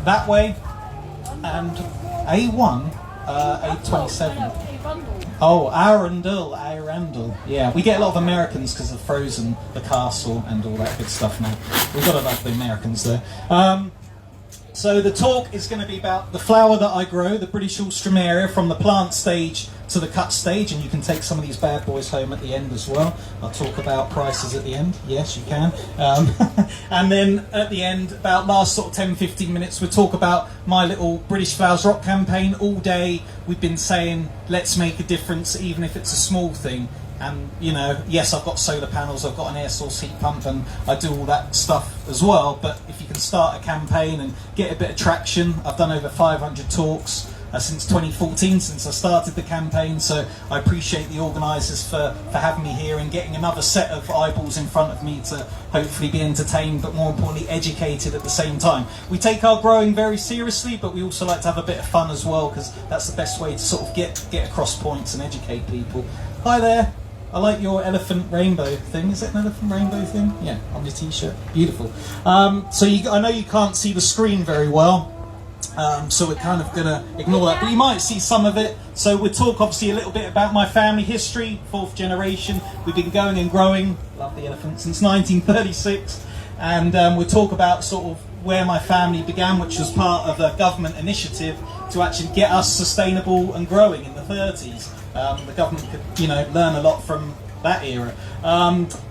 that way, and A1, 827. Oh, Arundel. Yeah, we get a lot of Americans because of Frozen, the castle, and all that good stuff now. We've got to love the Americans there. So the talk is going to be about the flower that I grow, the British alstroemeria, from the plant stage to the cut stage, and you can take some of these bad boys home at the end as well. I'll talk about prices at the end. Yes, you can. And then at the end, about last sort of 10-15 minutes, we'll talk about my little British Flowers Rock campaign. All day we've been saying, let's make a difference, even if it's a small thing. And, you know, yes, I've got solar panels, I've got an air source heat pump, and I do all that stuff as well. But if you can start a campaign and get a bit of traction, I've done over 500 talks since 2014, since I started the campaign. So I appreciate the organisers for having me here and getting another set of eyeballs in front of me to hopefully be entertained, but more importantly, educated at the same time. We take our growing very seriously, but we also like to have a bit of fun as well, because that's the best way to sort of get across points and educate people. Hi there. I like your elephant rainbow thing. Is it an elephant rainbow thing? Yeah, on your t-shirt. Beautiful. So I know you can't see the screen very well, so we're kind of going to ignore that. But you might see some of it. So we'll talk obviously a little bit about my family history, 4th generation. We've been going and growing, love the elephant, since 1936. And we'll talk about sort of where my family began, which was part of a government initiative to actually get us sustainable and growing in the 30s. The government could, you know, learn a lot from that era.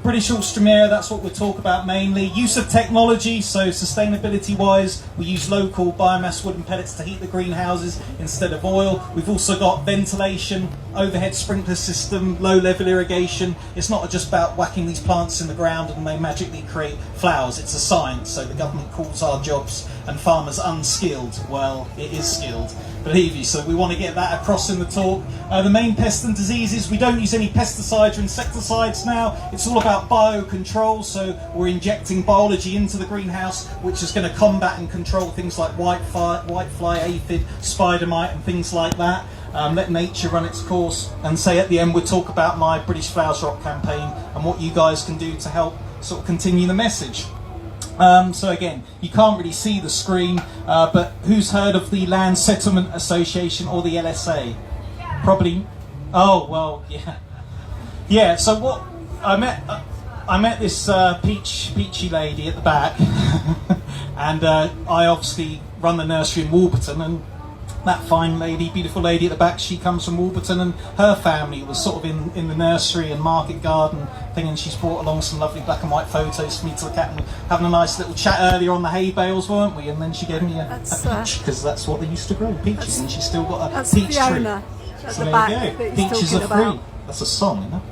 British alstroemeria, that's what we'll talk about mainly. Use of technology, so sustainability-wise, we use local biomass wooden pellets to heat the greenhouses instead of oil. We've also got ventilation, overhead sprinkler system, low-level irrigation. It's not just about whacking these plants in the ground and they magically create flowers. It's a science, so the government calls our jobs and farmers unskilled. Well, it is skilled, believe you. So we want to get that across in the talk. The main pests and diseases, we don't use any pesticides or insecticides now. It's all about biocontrol, so we're injecting biology into the greenhouse, which is going to combat and control things like whitefly, aphid, spider mite, and things like that. Let nature run its course. And say at the end we'll talk about my British Flowers Rock campaign and what you guys can do to help sort of continue the message. So again, you can't really see the screen, but who's heard of the Land Settlement Association, or the LSA? Probably. Oh well, yeah. Yeah. So what I met this peachy lady at the back, and I obviously run the nursery in Walberton, and that fine lady, beautiful lady at the back, she comes from Walberton, and her family was sort of in the nursery and market garden thing, and she's brought along some lovely black and white photos for me to look at, and we're having a nice little chat earlier on the hay bales, weren't we? And then she gave me a peach, because that's what they used to grow, peaches, and she's still got a peach tree. So there you go, peaches are free. That's a song, you know.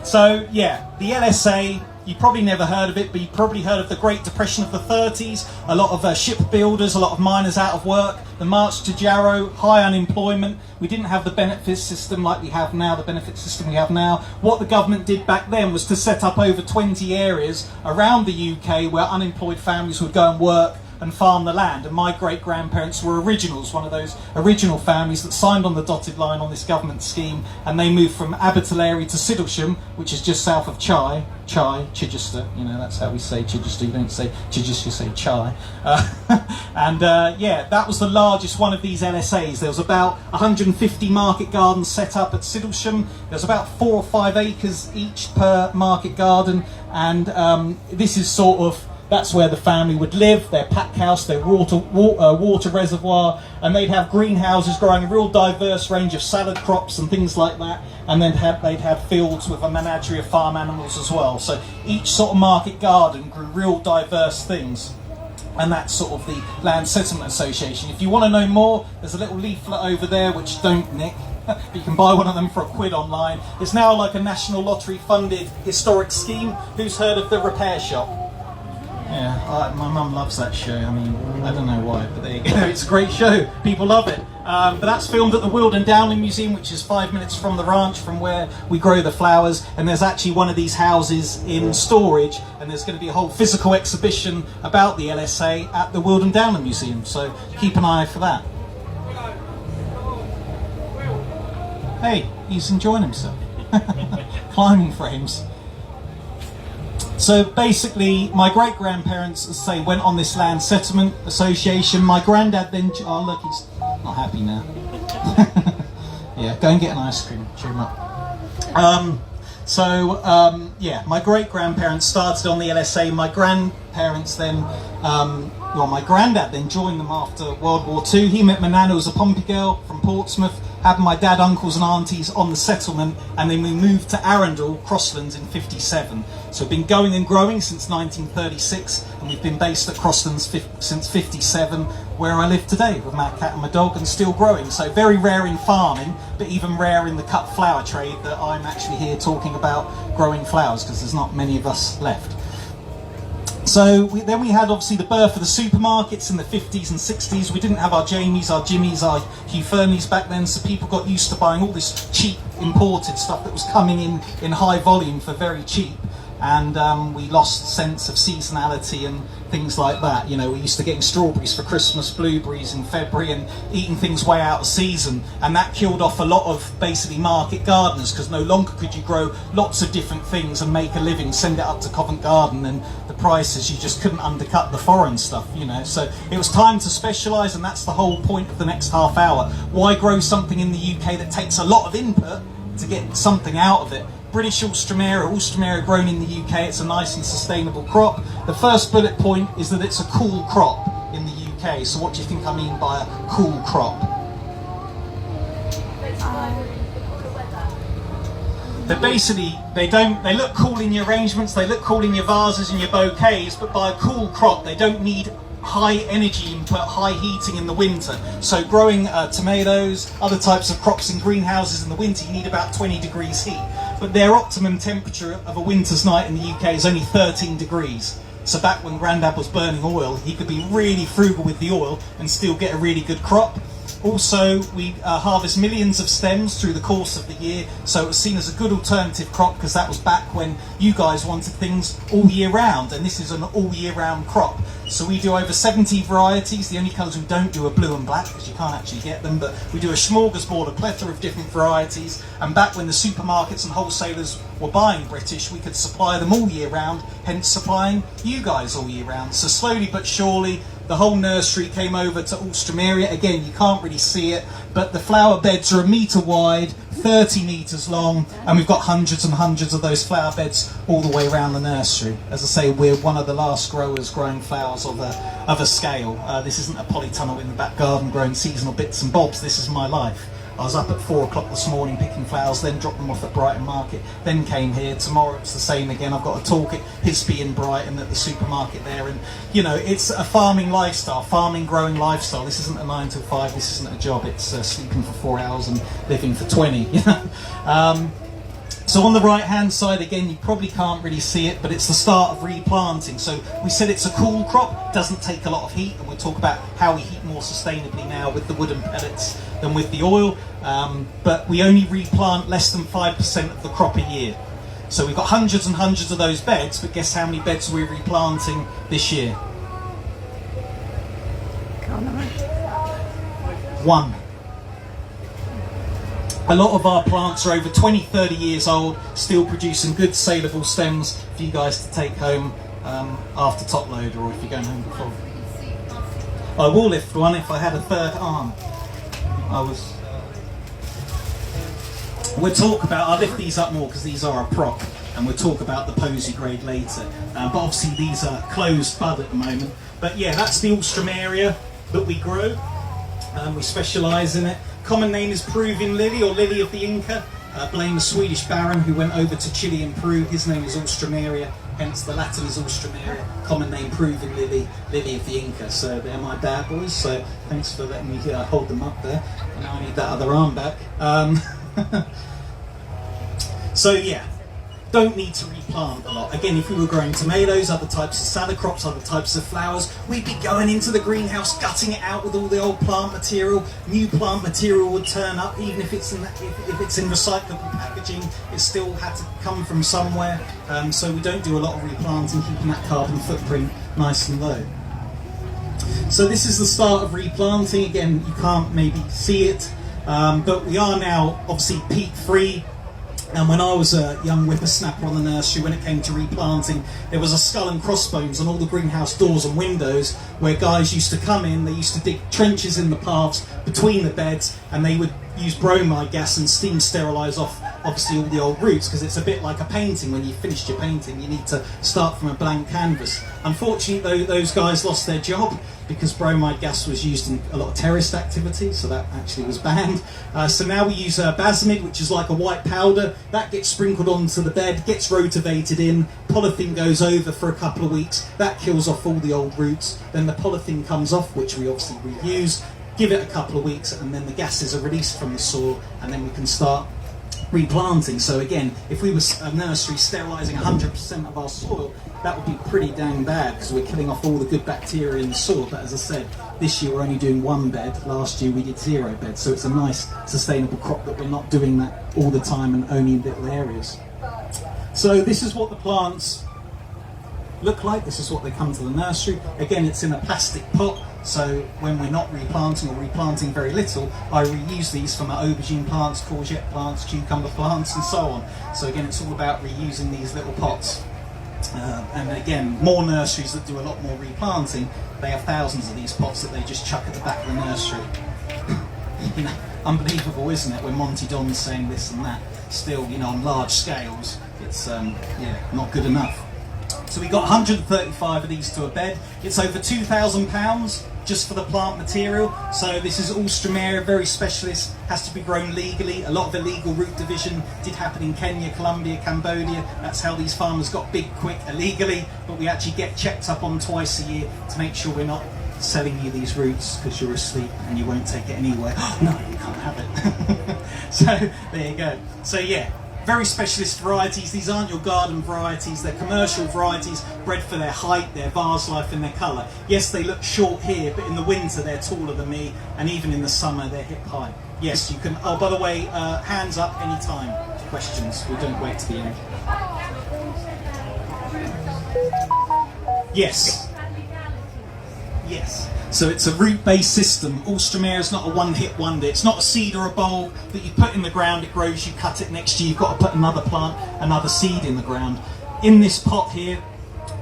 So yeah, the LSA, you probably never heard of it, but you probably heard of the Great Depression of the 30s. A lot of shipbuilders, a lot of miners out of work. The march to Jarrow, high unemployment. We didn't have the benefit system like we have now, the benefit system we have now. What the government did back then was to set up over 20 areas around the UK where unemployed families would go and work and farm the land. And my great-grandparents were originals, one of those original families that signed on the dotted line on this government scheme, and they moved from Abertillery to Siddlesham, which is just south of Chichester, you know, that's how we say Chichester, you don't say Chichester, you say Chai. Yeah, that was the largest one of these LSAs. There was about 150 market gardens set up at Siddlesham. There was about 4 or 5 acres each per market garden, and this is sort of, that's where the family would live, their pack house, their water reservoir, and they'd have greenhouses growing a real diverse range of salad crops and things like that, and then they'd have fields with a menagerie of farm animals as well. So each sort of market garden grew real diverse things, and that's sort of the Land Settlement Association. If you want to know more, there's a little leaflet over there, which don't nick, but you can buy one of them for £1 online. It's now like a National Lottery funded historic scheme. Who's heard of the Repair Shop? Yeah, my mum loves that show. I mean, I don't know why, but there you go. It's a great show. People love it. But that's filmed at the Wilden Downland Museum, which is 5 minutes from the ranch, from where we grow the flowers. And there's actually one of these houses in storage, and there's going to be a whole physical exhibition about the LSA at the Wilden Downland Museum. So keep an eye for that. Hey, he's enjoying himself. Climbing frames. So basically, my great-grandparents, as I say, went on this land settlement association. My granddad then, oh look, he's not happy now. Yeah, go and get an ice cream, cheer him up. Yeah, my great-grandparents started on the LSA. My grandparents then, my granddad then joined them after World War II. He met my nana, who was a Pompey girl from Portsmouth, had my dad, uncles and aunties on the settlement, and then we moved to Arundel, Crosslands in 57. So we've been going and growing since 1936, and we've been based at Crosslands since 57, where I live today with my cat and my dog, and still growing. So very rare in farming, but even rare in the cut flower trade that I'm actually here talking about growing flowers, because there's not many of us left. So then we had obviously the birth of the supermarkets in the 50s and 60s. We didn't have our Jamies, our Jimmies, our Hugh Fernies back then, so people got used to buying all this cheap imported stuff that was coming in high volume for very cheap. And we lost sense of seasonality and things like that. You know, we used to getting strawberries for Christmas, blueberries in February, and eating things way out of season, and that killed off a lot of basically market gardeners, because no longer could you grow lots of different things and make a living, send it up to Covent Garden, and the prices, you just couldn't undercut the foreign stuff, you know. So it was time to specialise, and that's the whole point of the next half hour. Why grow something in the UK that takes a lot of input to get something out of it? British alstroemeria grown in the UK, it's a nice and sustainable crop. The first bullet point is that it's a cool crop in the UK. So what do you think I mean by a cool crop? They look cool in your arrangements, they look cool in your vases and your bouquets, but by a cool crop they don't need high energy input, high heating in the winter. So growing tomatoes, other types of crops in greenhouses in the winter, you need about 20 degrees heat. But their optimum temperature of a winter's night in the UK is only 13 degrees. So back when Grandad was burning oil, he could be really frugal with the oil and still get a really good crop. Also, we harvest millions of stems through the course of the year, so it was seen as a good alternative crop, because that was back when you guys wanted things all year round, and this is an all year round crop. So we do over 70 varieties. The only colours we don't do are blue and black, because you can't actually get them, but we do a smorgasbord, a plethora of different varieties. And back when the supermarkets and wholesalers were buying British, we could supply them all year round, hence supplying you guys all year round. So slowly but surely, the whole nursery came over to alstroemeria. Again, you can't really see it, but the flower beds are 1 metre wide, 30 metres long, and we've got hundreds and hundreds of those flower beds all the way around the nursery. As I say, we're one of the last growers growing flowers of a scale. This isn't a polytunnel in the back garden growing seasonal bits and bobs. This is my life. I was up at 4 o'clock this morning picking flowers, then dropped them off at Brighton Market, then came here. Tomorrow it's the same again. I've got a talk at Hisby in Brighton at the supermarket there. And, you know, it's a farming lifestyle, farming, growing lifestyle. This isn't a 9 to 5, this isn't a job. It's sleeping for 4 hours and living for 20, you know. So on the right hand side, again, you probably can't really see it, but it's the start of replanting. So we said it's a cool crop, doesn't take a lot of heat, and we'll talk about how we heat more sustainably now with the wooden pellets than with the oil. But we only replant less than 5% of the crop a year. So we've got hundreds and hundreds of those beds, but guess how many beds we're replanting this year? 1. A lot of our plants are over 20, 30 years old, still producing good saleable stems for you guys to take home after top loader, or if you're going home before. I will lift one if I had a third arm. We'll talk about, I'll lift these up more because these are a prop, and we'll talk about the posy grade later. But obviously these are closed bud at the moment. But yeah, that's the alstroemeria that we grow. We specialise in it. Common name is Peruvian lily, or lily of the Inca. Blame the Swedish baron who went over to Chile and Peru. His name is alstroemeria, hence the Latin is alstroemeria. Common name Peruvian lily, lily of the Inca. So they're my bad boys, so thanks for letting me hold them up there. And now I need that other arm back. So yeah, don't need to replant a lot. Again, if we were growing tomatoes, other types of salad crops, other types of flowers, we'd be going into the greenhouse, gutting it out with all the old plant material. New plant material would turn up, even if it's in recyclable packaging, it still had to come from somewhere. So we don't do a lot of replanting, keeping that carbon footprint nice and low. So this is the start of replanting. Again, you can't maybe see it, but we are now obviously peat free. And when I was a young whippersnapper on the nursery, when it came to replanting, there was a skull and crossbones on all the greenhouse doors and windows where guys used to come in. They used to dig trenches in the paths between the beds, and they would use bromide gas and steam sterilise off, obviously, all the old roots, because it's a bit like a painting. When you've finished your painting, you need to start from a blank canvas. Unfortunately, those guys lost their job because bromide gas was used in a lot of terrorist activity, so that actually was banned. So now we use basamid, which is like a white powder. That gets sprinkled onto the bed, gets rotivated in, polythene goes over for a couple of weeks, that kills off all the old roots, then the polythene comes off, which we obviously reuse, give it a couple of weeks, and then the gases are released from the soil, and then we can start replanting. So again, if we were a nursery sterilising 100% of our soil, that would be pretty dang bad, because we're killing off all the good bacteria in the soil. But as I said, this year we're only doing 1 bed, last year we did 0 beds, so it's a nice sustainable crop that we're not doing that all the time and only in little areas. So this is what the plants look like, this is what they come to the nursery. Again, it's in a plastic pot, so when we're not replanting or replanting very little, I reuse these for my aubergine plants, courgette plants, cucumber plants and so on. So again, it's all about reusing these little pots. And again, more nurseries that do a lot more replanting, they have thousands of these pots that they just chuck at the back of the nursery. You know, unbelievable, isn't it, when Monty Don's saying this and that. Still, you know, on large scales, it's not good enough. So we got 135 of these to a bed. It's over £2,000 just for the plant material. So this is alstroemeria, very specialist, has to be grown legally. A lot of illegal root division did happen in Kenya, Colombia, Cambodia. That's how these farmers got big quick illegally, but we actually get checked up on twice a year to make sure we're not selling you these roots because you're asleep and you won't take it anywhere. No, you can't have it. So there you go. So yeah, very specialist varieties. These aren't your garden varieties, they're commercial varieties bred for their height, their vase life and their colour. Yes, they look short here, but in the winter they're taller than me, and even in the summer they're hip high. Yes, you can, oh by the way, hands up anytime, questions, we don't wait to the end. Yes. Yes. So it's a root-based system. Alstroemeria is not a one-hit wonder. It's not a seed or a bulb that you put in the ground, it grows, you cut it, next year you've got to put another plant, another seed in the ground. In this pot here,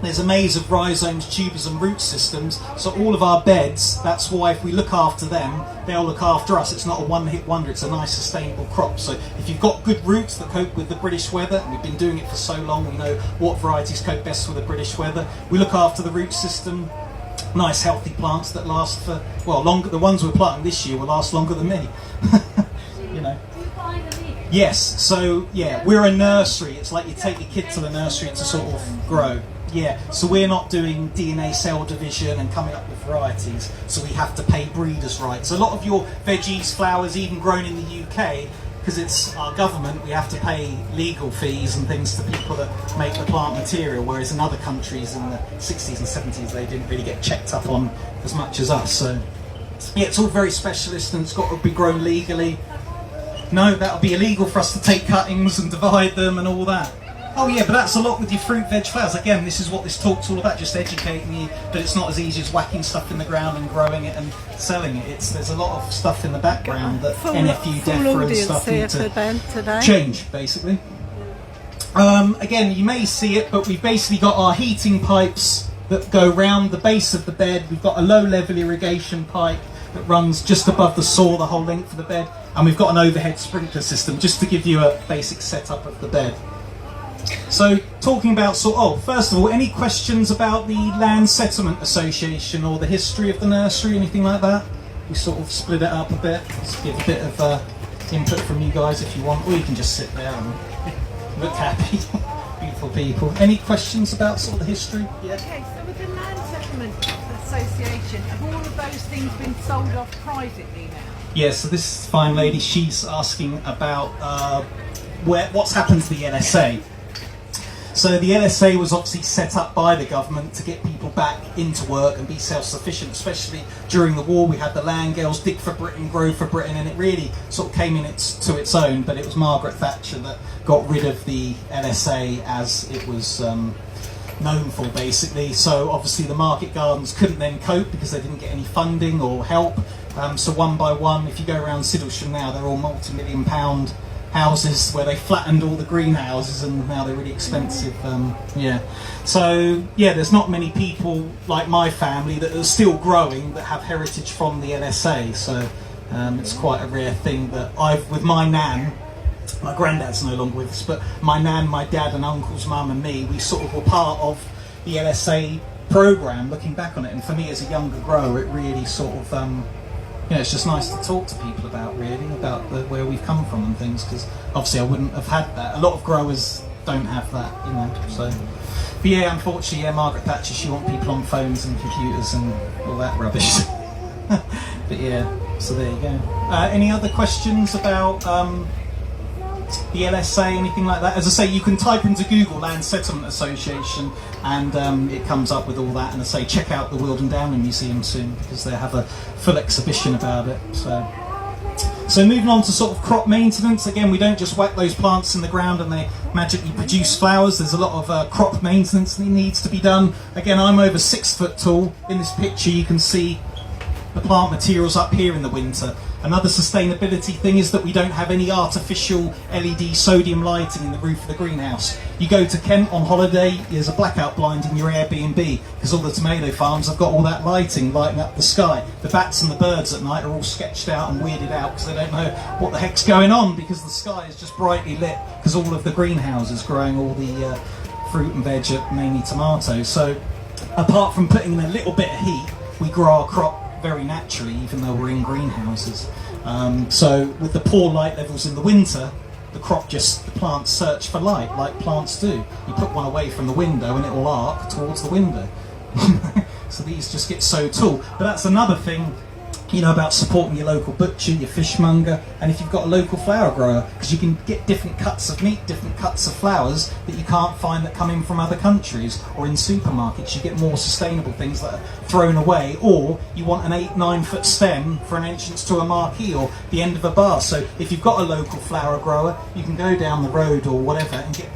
there's a maze of rhizomes, tubers and root systems. So all of our beds, that's why if we look after them, they'll look after us. It's not a one-hit wonder, it's a nice sustainable crop. So if you've got good roots that cope with the British weather, and we've been doing it for so long, we know what varieties cope best with the British weather. We look after the root system. Nice healthy plants that last for, well, longer. The ones we're planting this year will last longer than me. You know. Yes, so yeah, we're a nursery. It's like you take your kid to the nursery to sort of grow. Yeah, so we're not doing DNA cell division and coming up with varieties, so we have to pay breeders' rights. A lot of your veggies, flowers, even grown in the UK, because it's our government, we have to pay legal fees and things to people that make the plant material, whereas in other countries in the 60s and 70s they didn't really get checked up on as much as us. So yeah, it's all very specialist and it's got to be grown legally. No, that'll be illegal for us to take cuttings and divide them and all that. Oh yeah, but that's a lot with your fruit, veg, flowers. Again, this is what this talk's all about, just educating you that it's not as easy as whacking stuff in the ground and growing it and selling it. There's a lot of stuff in the background that NFU, DEFRA and stuff need to change, basically. Again, you may see it, but we've basically got our heating pipes that go round the base of the bed. We've got a low-level irrigation pipe that runs just above the soil, the whole length of the bed, and we've got an overhead sprinkler system, just to give you a basic setup of the bed. So, talking about first of all, any questions about the Land Settlement Association or the history of the nursery, anything like that? We sort of split it up a bit, let's give a bit of input from you guys if you want, or you can just sit there and look happy. Beautiful people. Any questions about sort of the history? Yeah. Okay, so with the Land Settlement Association, have all of those things been sold off privately now? Yeah, so this fine lady, she's asking about what's happened to the LSA. So the LSA was obviously set up by the government to get people back into work and be self-sufficient, especially during the war. We had the land girls, dig for Britain, grow for Britain, and it really sort of came in to its own, but it was Margaret Thatcher that got rid of the LSA as it was known for, basically. So obviously the market gardens couldn't then cope because they didn't get any funding or help. So one by one, if you go around Siddlesham now, they're all multi-million-pound houses where they flattened all the greenhouses and now they're really expensive. Yeah. So yeah, there's not many people like my family that are still growing that have heritage from the LSA. So it's quite a rare thing that with my nan, my granddad's no longer with us, but my nan, my dad and uncle's mum and me, we sort of were part of the LSA program, looking back on it. And for me as a younger grower, it really sort of, it's just nice to talk to people about where we've come from and things, because obviously I wouldn't have had that. A lot of growers don't have that, so. But yeah, unfortunately, yeah, Margaret Thatcher, she wants people on phones and computers and all that rubbish. But yeah, so there you go. Any other questions about the LSA, anything like that? As I say, you can type into Google Land Settlement Association and it comes up with all that. And I say, check out the Weald and Downland Museum soon, because they have a full exhibition about it. So moving on to sort of crop maintenance. Again, we don't just whack those plants in the ground and they magically produce flowers. There's a lot of crop maintenance that needs to be done. Again, I'm over 6 foot tall. In this picture you can see the plant materials up here in the winter. Another sustainability thing is that we don't have any artificial LED sodium lighting in the roof of the greenhouse. You go to Kent on holiday, there's a blackout blind in your Airbnb because all the tomato farms have got all that lighting lighting up the sky. The bats and the birds at night are all sketched out and weirded out because they don't know what the heck's going on, because the sky is just brightly lit because all of the greenhouses growing all the fruit and veg, mainly tomatoes. So apart from putting in a little bit of heat, we grow our crop very naturally, even though we're in greenhouses. So with the poor light levels in the winter, the plants search for light like plants do. You put one away from the window and it will arc towards the window. So these just get so tall. But that's another thing, about supporting your local butcher, your fishmonger, and if you've got a local flower grower, because you can get different cuts of meat, different cuts of flowers that you can't find that come in from other countries, or in supermarkets you get more sustainable things that are thrown away, or you want an 8-9 foot stem for an entrance to a marquee or the end of a bar. So if you've got a local flower grower, you can go down the road or whatever and get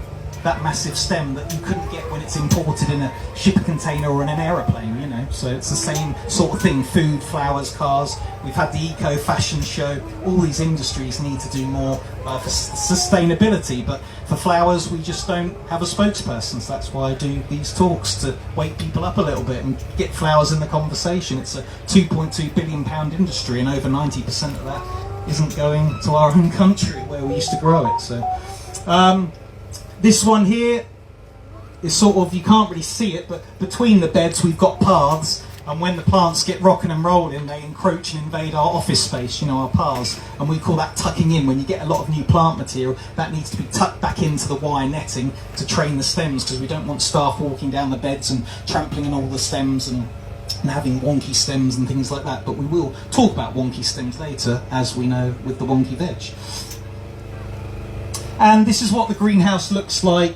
that massive stem that you couldn't get when it's imported in a shipper container or in an aeroplane, So it's the same sort of thing. Food, flowers, cars. We've had the eco fashion show. All these industries need to do more for sustainability, but for flowers we just don't have a spokesperson. So that's why I do these talks, to wake people up a little bit and get flowers in the conversation. It's a £2.2 billion industry, and over 90% of that isn't going to our own country where we used to grow it. So this one here is sort of, you can't really see it, but between the beds we've got paths, and when the plants get rocking and rolling, they encroach and invade our office space, our paths, and we call that tucking in. When you get a lot of new plant material, that needs to be tucked back into the wire netting to train the stems, because we don't want staff walking down the beds and trampling on all the stems and having wonky stems and things like that. But we will talk about wonky stems later, as we know with the wonky veg. And this is what the greenhouse looks like.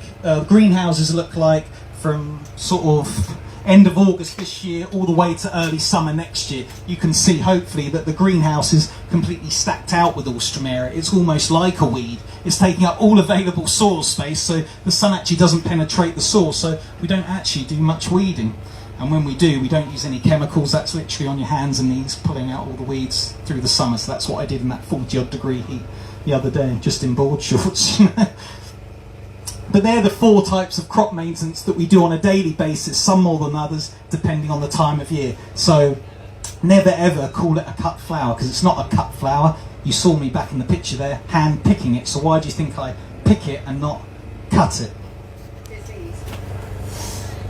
Greenhouses look like from sort of end of August this year all the way to early summer next year. You can see hopefully that the greenhouse is completely stacked out with alstroemeria. It's almost like a weed. It's taking up all available soil space, so the sun actually doesn't penetrate the soil, so we don't actually do much weeding. And when we do, we don't use any chemicals. That's literally on your hands and knees pulling out all the weeds through the summer. So that's what I did in that 40-odd degree heat the other day, just in board shorts. But they're the 4 types of crop maintenance that we do on a daily basis, some more than others, depending on the time of year. So never ever call it a cut flower, because it's not a cut flower. You saw me back in the picture there, hand picking it. So why do you think I pick it and not cut it? Disease.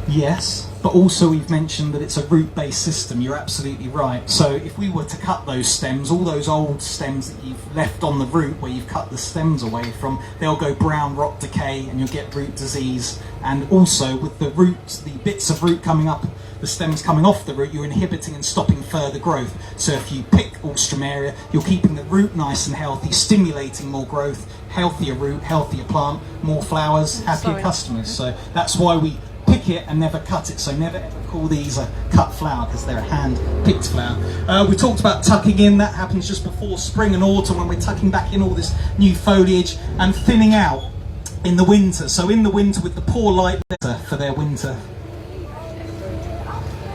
Yes. But also we've mentioned that it's a root-based system. You're absolutely right. So if we were to cut those stems, all those old stems that you've left on the root where you've cut the stems away from, they'll go brown, rot, decay, and you'll get root disease. And also with the roots, the bits of root coming up, the stems coming off the root, you're inhibiting and stopping further growth. So if you pick alstroemeria, you're keeping the root nice and healthy, stimulating more growth, healthier root, healthier plant, more flowers, happier customers. So that's why we pick it and never cut it. So never ever call these a cut flower, because they're a hand-picked flower. We talked about tucking in. That happens just before spring and autumn, when we're tucking back in all this new foliage, and thinning out in the winter. So in the winter, with the poor light for their winter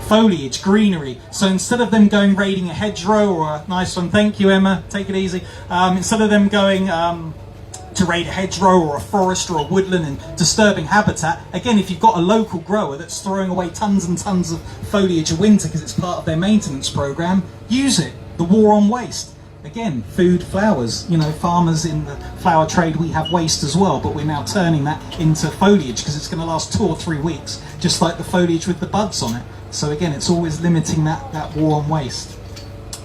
foliage, greenery. So instead of them going raiding a hedgerow or a nice one, thank you Emma, take it easy. Instead of them going to raid a hedgerow or a forest or a woodland and disturbing habitat. Again, if you've got a local grower that's throwing away tons and tons of foliage in winter because it's part of their maintenance program, use it. The war on waste. Again, food, flowers. You know, farmers in the flower trade, we have waste as well, but we're now turning that into foliage because it's going to last 2 or 3 weeks, just like the foliage with the buds on it. So again, it's always limiting that war on waste.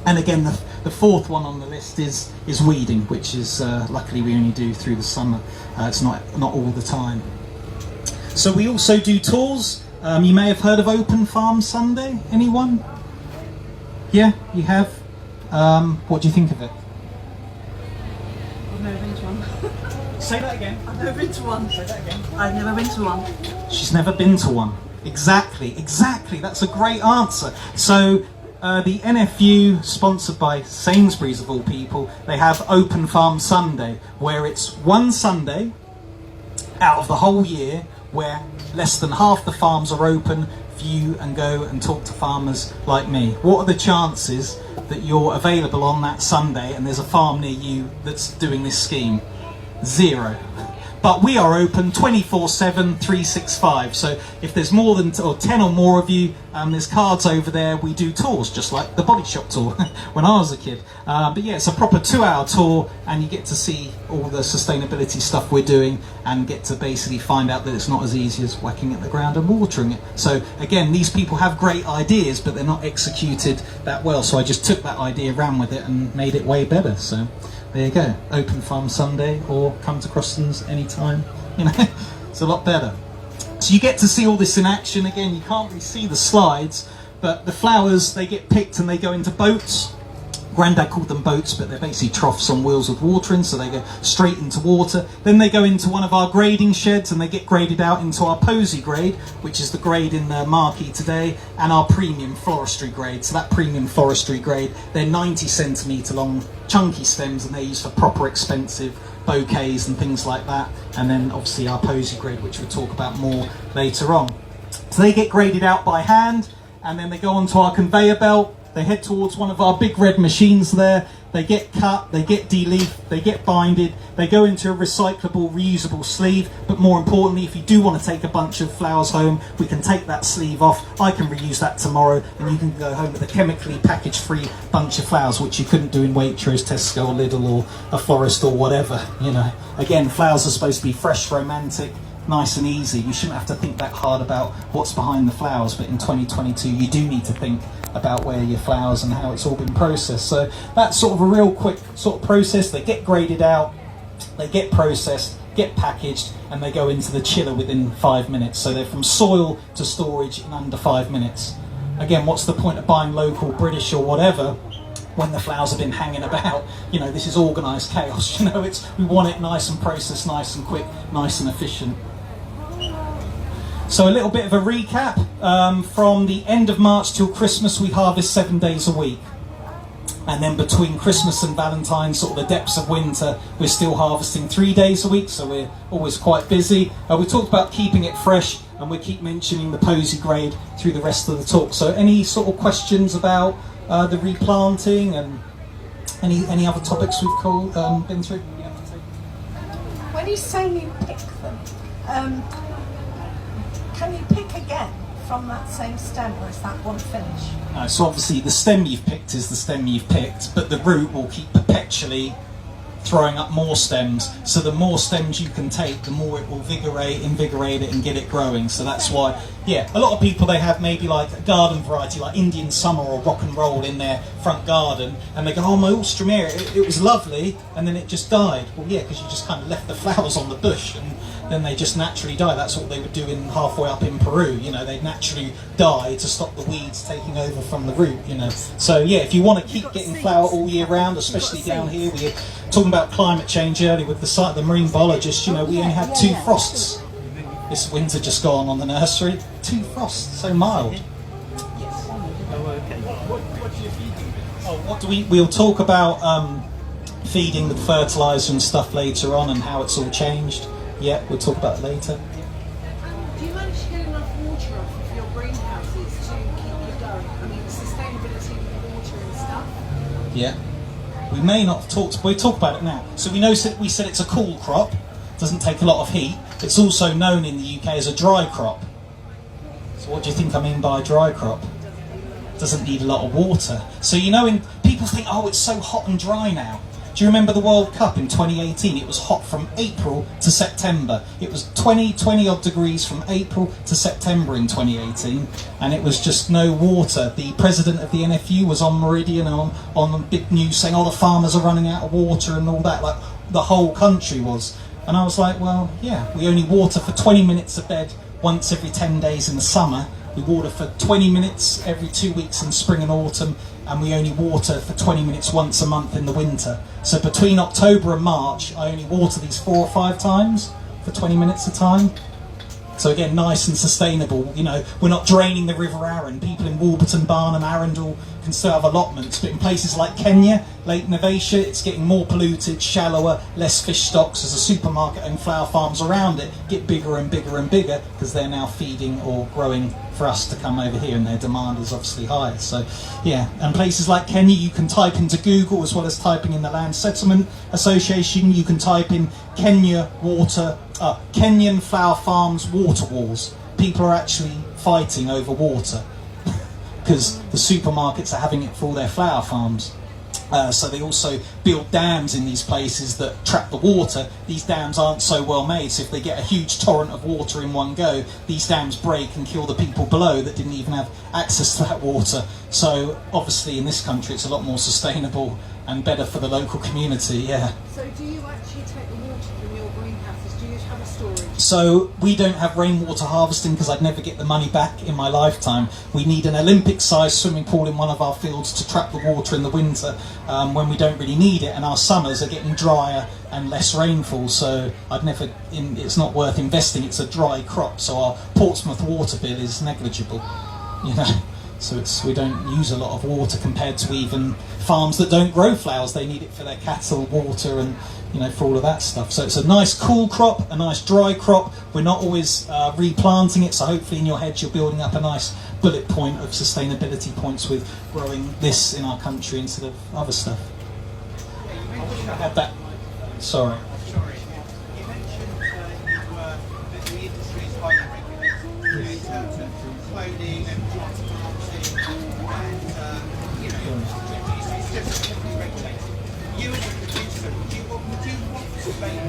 And again, the fourth one on the list is weeding, which is luckily we only do through the summer. It's not all the time. So we also do tours. You may have heard of Open Farm Sunday. Anyone? Yeah, you have. What do you think of it? I've never been to one. Say that again. I've never been to one. Say that again. I've never been to one. She's never been to one. Exactly. That's a great answer. So the NFU, sponsored by Sainsbury's of all people, they have Open Farm Sunday, where it's one Sunday out of the whole year where less than half the farms are open for you and go and talk to farmers like me. What are the chances that you're available on that Sunday and there's a farm near you that's doing this scheme? 0. But we are open 24/7, 365. So if there's more than 10 or more of you, there's cards over there. We do tours, just like the Body Shop tour when I was a kid. But yeah, it's a proper 2-hour tour, and you get to see all the sustainability stuff we're doing and get to basically find out that it's not as easy as whacking at the ground and watering it. So again, these people have great ideas, but they're not executed that well. So I just took that idea, ran with it, and made it way better. So there you go, Open Farm Sunday, or come to Crosslands anytime, you know, it's a lot better. So you get to see all this in action. Again, you can't really see the slides, but the flowers, they get picked and they go into boats. Grandad called them boats, but they're basically troughs on wheels with water in, so they go straight into water. Then they go into one of our grading sheds and they get graded out into our posy grade, which is the grade in the marquee today, and our premium forestry grade. So that premium forestry grade, they're 90 centimetre long chunky stems, and they're used for proper expensive bouquets and things like that. And then obviously our posy grade, which we'll talk about more later on. So they get graded out by hand, and then they go onto our conveyor belt. They head towards one of our big red machines there. They get cut, they get de-leafed, they get binded, they go into a recyclable, reusable sleeve. But more importantly, if you do want to take a bunch of flowers home, we can take that sleeve off. I can reuse that tomorrow, and you can go home with a chemically package-free bunch of flowers, which you couldn't do in Waitrose, Tesco, or Lidl, or a florist, or whatever. You know, again, flowers are supposed to be fresh, romantic, nice and easy. You shouldn't have to think that hard about what's behind the flowers, but in 2022 you do need to think about where your flowers and how it's all been processed. So that's sort of a real quick sort of process. They get graded out, they get processed, get packaged, and they go into the chiller within 5 minutes. So they're from soil to storage in under 5 minutes. Again, what's the point of buying local, British or whatever when the flowers have been hanging about? You know, this is organised chaos. You know, we want it nice and processed, nice and quick, nice and efficient. So a little bit of a recap. From the end of March till Christmas, we harvest 7 days a week. And then between Christmas and Valentine's, sort of the depths of winter, we're still harvesting 3 days a week, so we're always quite busy. We talked about keeping it fresh, and we keep mentioning the posy grade through the rest of the talk. So any sort of questions about the replanting and any other topics we've been through? Yeah. When you say you pick them, can you pick again from that same stem, or is that one finish? No, so obviously the stem you've picked is the stem you've picked, but the root will keep perpetually throwing up more stems. So the more stems you can take, the more it will invigorate it and get it growing. So that's why, yeah, a lot of people, they have maybe like a garden variety like Indian Summer or Rock and Roll in their front garden, and they go, oh, my alstroemeria, it was lovely, and then it just died. Well, yeah, because you just kind of left the flowers on the bush, and then they just naturally die. That's what they would do in halfway up in Peru. You know, they'd naturally die to stop the weeds taking over from the root. You know, so yeah, if you want to keep getting flower all year round, especially down here, we were talking about climate change earlier with the marine biologist. You know, we only had 2 frosts this winter just gone on the nursery. 2 frosts, so mild. Yes. Oh, okay. What do you feed them with? Oh, what do we'll talk about feeding with fertiliser and stuff later on, and how it's all changed. Yeah, we'll talk about it later. Do you manage to get enough water off of your greenhouses to keep you going? I mean, sustainability with water and stuff. Yeah. we may not have talked, but we'll talk about it now. So we said it's a cool crop, doesn't take a lot of heat. It's also known in the UK as a dry crop. So what do you think I mean by a dry crop? Doesn't need a lot of water. So when people think, oh, it's so hot and dry now. Do you remember the World Cup in 2018? It was hot from April to September. It was 20 odd degrees from April to September in 2018, and it was just no water. The president of the NFU was on Meridian on the big news saying, oh, the farmers are running out of water and all that, like the whole country was. And I was like, well, yeah, we only water for 20 minutes a bed once every 10 days in the summer. We water for 20 minutes every 2 weeks in spring and autumn, and we only water for 20 minutes once a month in the winter. So between October and March, I only water these 4 or 5 times for 20 minutes a time. So again, nice and sustainable. We're not draining the River Arun. People in Walberton, Barnham, Arundel can still have allotments, but in places like Kenya, Lake Navasha, it's getting more polluted, shallower, less fish stocks as the supermarket and flower farms around it get bigger and bigger and bigger because they're now feeding or growing for us to come over here, and their demand is obviously higher. So yeah, and places like Kenya, you can type into Google as well as typing in the Land Settlement Association, you can type in Kenyan flower farms water wars. People are actually fighting over water because the supermarkets are having it for all their flower farms. So they also build dams in these places that trap the water. These dams aren't so well made, so if they get a huge torrent of water in one go, these dams break and kill the people below that didn't even have access to that water. So obviously in this country it's a lot more sustainable and better for the local community, yeah. So do you actually take the water from your greenhouses? Do you have a storage? So we don't have rainwater harvesting because I'd never get the money back in my lifetime. We need an Olympic-sized swimming pool in one of our fields to trap the water in the winter when we don't really need it, and our summers are getting drier and less rainfall, so it's not worth investing. It's a dry crop, so our Portsmouth water bill is negligible, So we don't use a lot of water compared to even farms that don't grow flowers. They need it for their cattle, water, and for all of that stuff. So it's a nice cool crop, a nice dry crop. We're not always replanting it, so hopefully in your head you're building up a nice bullet point of sustainability points with growing this in our country instead of other stuff. I had that. Sorry. Sorry. You mentioned that the industry is highly regulated in terms of clothing and transporting and, it's just heavily regulated. You as a producer, would you want to make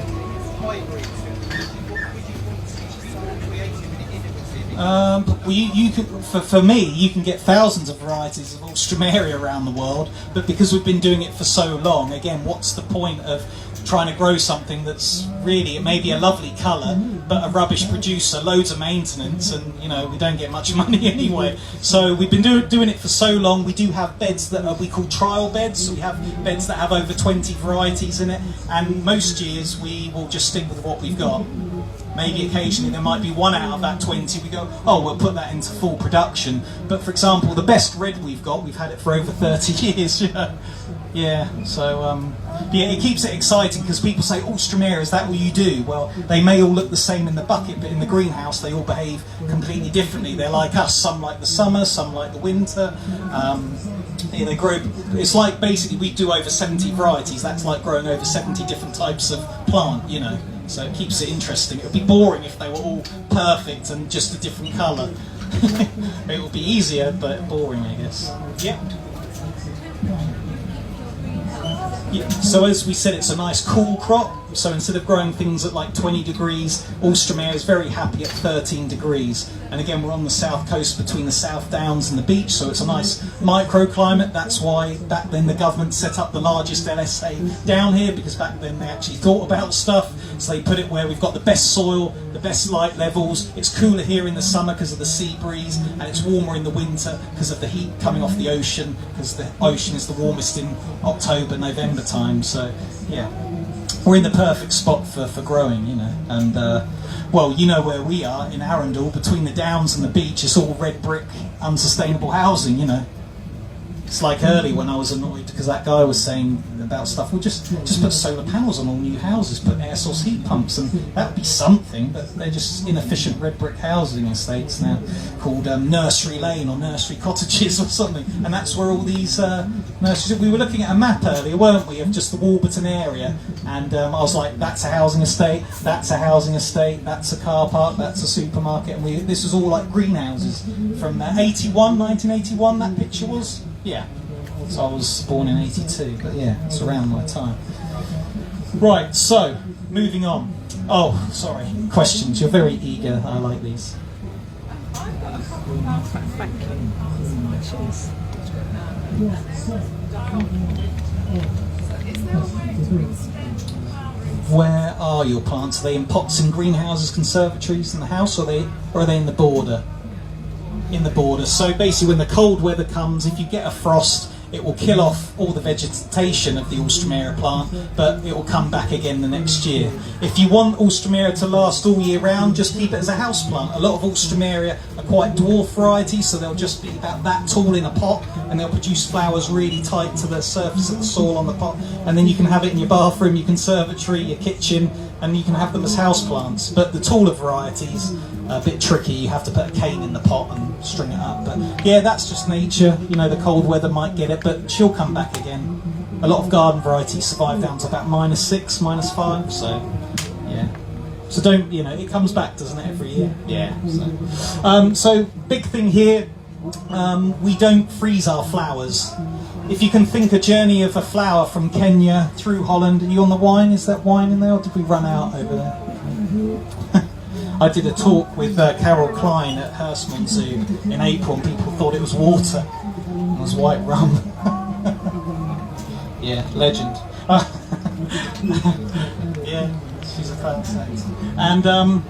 hybrids? Would you want to be more creative and innovative? Well, you could, for me, you can get thousands of varieties of alstroemeria around the world, but because we've been doing it for so long, again, what's the point of trying to grow something that's really, it may be a lovely colour, but a rubbish producer, loads of maintenance, and we don't get much money anyway. So we've been doing it for so long. We do have beds that we call trial beds. So we have beds that have over 20 varieties in it, and most years we will just stick with what we've got. Maybe occasionally there might be one out of that 20 we go, oh, we'll put that into full production. But for example, the best red we've got, we've had it for over 30 years. Yeah, so it keeps it exciting because people say, alstroemeria, is that what you do? Well, they may all look the same in the bucket, but in the greenhouse they all behave completely differently. They're like us, some like the summer, some like the winter. They grow, it's like basically we do over 70 varieties, that's like growing over 70 different types of plant, so it keeps it interesting. It would be boring if they were all perfect and just a different colour. It would be easier, but boring, I guess. Yeah. So as we said, it's a nice cool crop. So instead of growing things at like 20 degrees, alstroemeria is very happy at 13 degrees. And again, we're on the south coast between the South Downs and the beach, so it's a nice microclimate. That's why back then the government set up the largest LSA down here, because back then they actually thought about stuff. So they put it where we've got the best soil, the best light levels. It's cooler here in the summer because of the sea breeze, and it's warmer in the winter because of the heat coming off the ocean, because the ocean is the warmest in October, November time. So yeah, we're in the perfect spot for growing, and well, where we are in Arundel, between the downs and the beach, it's all red brick, unsustainable housing, It's like earlier when I was annoyed because that guy was saying about stuff. Well, just put solar panels on all new houses, put air source heat pumps, and that would be something. But they're just inefficient red brick housing estates now, called nursery lane or nursery cottages or something. And that's where all these nurseries. We were looking at a map earlier, weren't we, of just the Walberton area? And I was like, that's a housing estate, that's a housing estate, that's a car park, that's a supermarket. And this was all like greenhouses from 1981. That picture was. Yeah, so I was born in 82, but yeah, it's around my time. Right, so, moving on. Oh, sorry, questions. You're very eager. I like these. Thank you. Cheers. Where are your plants? Are they in pots in greenhouses, conservatories in the house, or are they in the border? In the border. So basically when the cold weather comes, if you get a frost, it will kill off all the vegetation of the alstroemeria plant, but it will come back again the next year. If you want alstroemeria to last all year round, just keep it as a house plant. A lot of alstroemeria are quite dwarf varieties, so they'll just be about that tall in a pot, and they'll produce flowers really tight to the surface of the soil on the pot, and then you can have it in your bathroom, your conservatory, your kitchen, and you can have them as house plants. But the taller varieties are a bit tricky. You have to put a cane in the pot and string it up. But yeah, that's just nature. You know, the cold weather might get it, but she'll come back again. A lot of garden varieties survive down to about -6, -5. So yeah. So don't, you know, it comes back, doesn't it, every year? Yeah. So big thing here, we don't freeze our flowers. If you can think a journey of a flower from Kenya through Holland, are you on the wine? Is that wine in there, or did we run out over there? I did a talk with Carol Klein at Hurstman Zoo in April, and people thought it was water. It was white rum. Yeah, legend. Yeah, she's a fan saint. And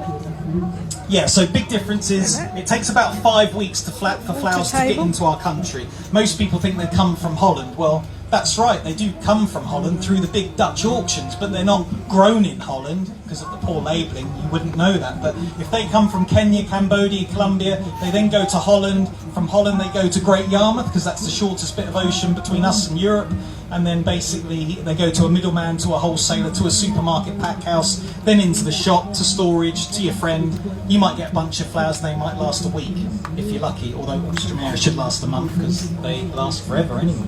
yeah, so big difference is it takes about 5 weeks for flowers to get into our country. Most people think they come from Holland. Well, that's right, they do come from Holland through the big Dutch auctions, but they're not grown in Holland because of the poor labelling. You wouldn't know that. But if they come from Kenya, Cambodia, Colombia, they then go to Holland. From Holland they go to Great Yarmouth because that's the shortest bit of ocean between us and Europe. And then basically they go to a middleman, to a wholesaler, to a supermarket pack house, then into the shop, to storage, to your friend. You might get a bunch of flowers, they might last a week, if you're lucky, although alstroemeria should last a month because they last forever anyway.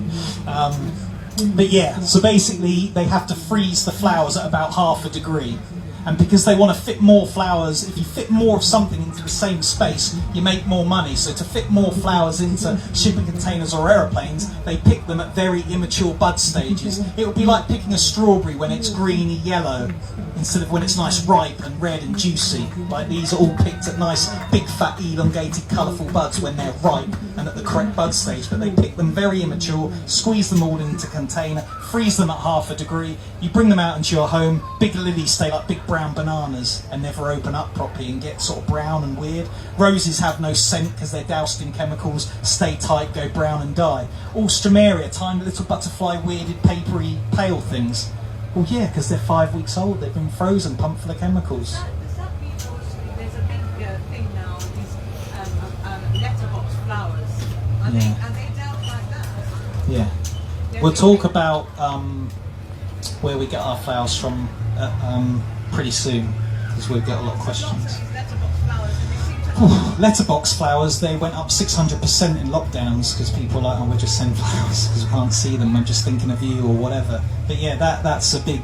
But yeah, so basically they have to freeze the flowers at about 1/2 degree. And because they want to fit more flowers, if you fit more of something into the same space, you make more money. So to fit more flowers into shipping containers or aeroplanes, they pick them at very immature bud stages. It would be like picking a strawberry when it's greeny yellow, instead of when it's nice ripe and red and juicy. Like these are all picked at nice big fat elongated colourful buds when they're ripe and at the correct bud stage, but they pick them very immature, squeeze them all into a container, freeze them at 1/2 degree, you bring them out into your home. Big lilies stay like big brown bananas and never open up properly and get sort of brown and weird. Roses have no scent because they're doused in chemicals, stay tight, go brown and die. Alstroemeria, tiny little butterfly weirded papery pale things. Well yeah, because they're 5 weeks old, they've been frozen, pumped full of chemicals. Does that mean there's a big thing now with these letterbox flowers? Are they dealt like that? Yeah. We'll talk about where we get our flowers from pretty soon, because we've got a lot of questions. Letterbox flowers, they went up 600% in lockdowns because people are like, oh, we'll just send flowers because we can't see them, I'm just thinking of you or whatever. But yeah, that's a big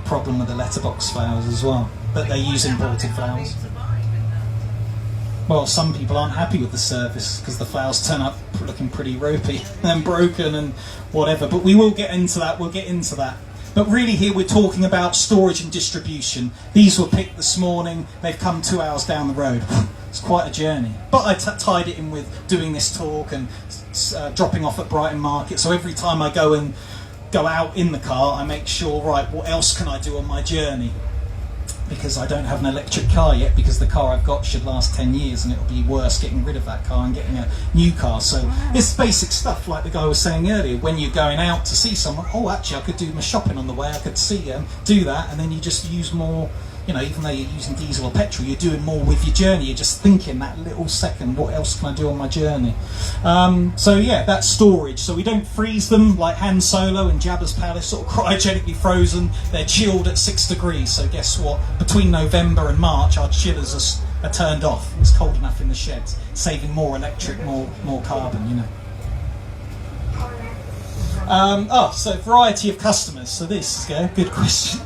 problem with the letterbox flowers as well, that they use imported flowers. Well, some people aren't happy with the service because the flowers turn up looking pretty ropey and broken and whatever, but we will get into that, But really here we're talking about storage and distribution. These were picked this morning, they've come 2 hours down the road. It's quite a journey. But I tied it in with doing this talk and dropping off at Brighton Market, so every time I go out in the car, I make sure, right, what else can I do on my journey? Because I don't have an electric car yet, because the car I've got should last 10 years and it'll be worse getting rid of that car and getting a new car. So it's basic stuff like the guy was saying earlier, when you're going out to see someone, oh actually I could do my shopping on the way, I could see do that, and then you just use more you know, even though you're using diesel or petrol, you're doing more with your journey. You're just thinking that little second, what else can I do on my journey? So yeah, that's storage. So we don't freeze them like Han Solo and Jabba's palace, sort of cryogenically frozen. They're chilled at 6 degrees. So guess what? Between November and March, our chillers are turned off. It's cold enough in the sheds, saving more electric, more carbon, you know. So variety of customers. So this is a good question.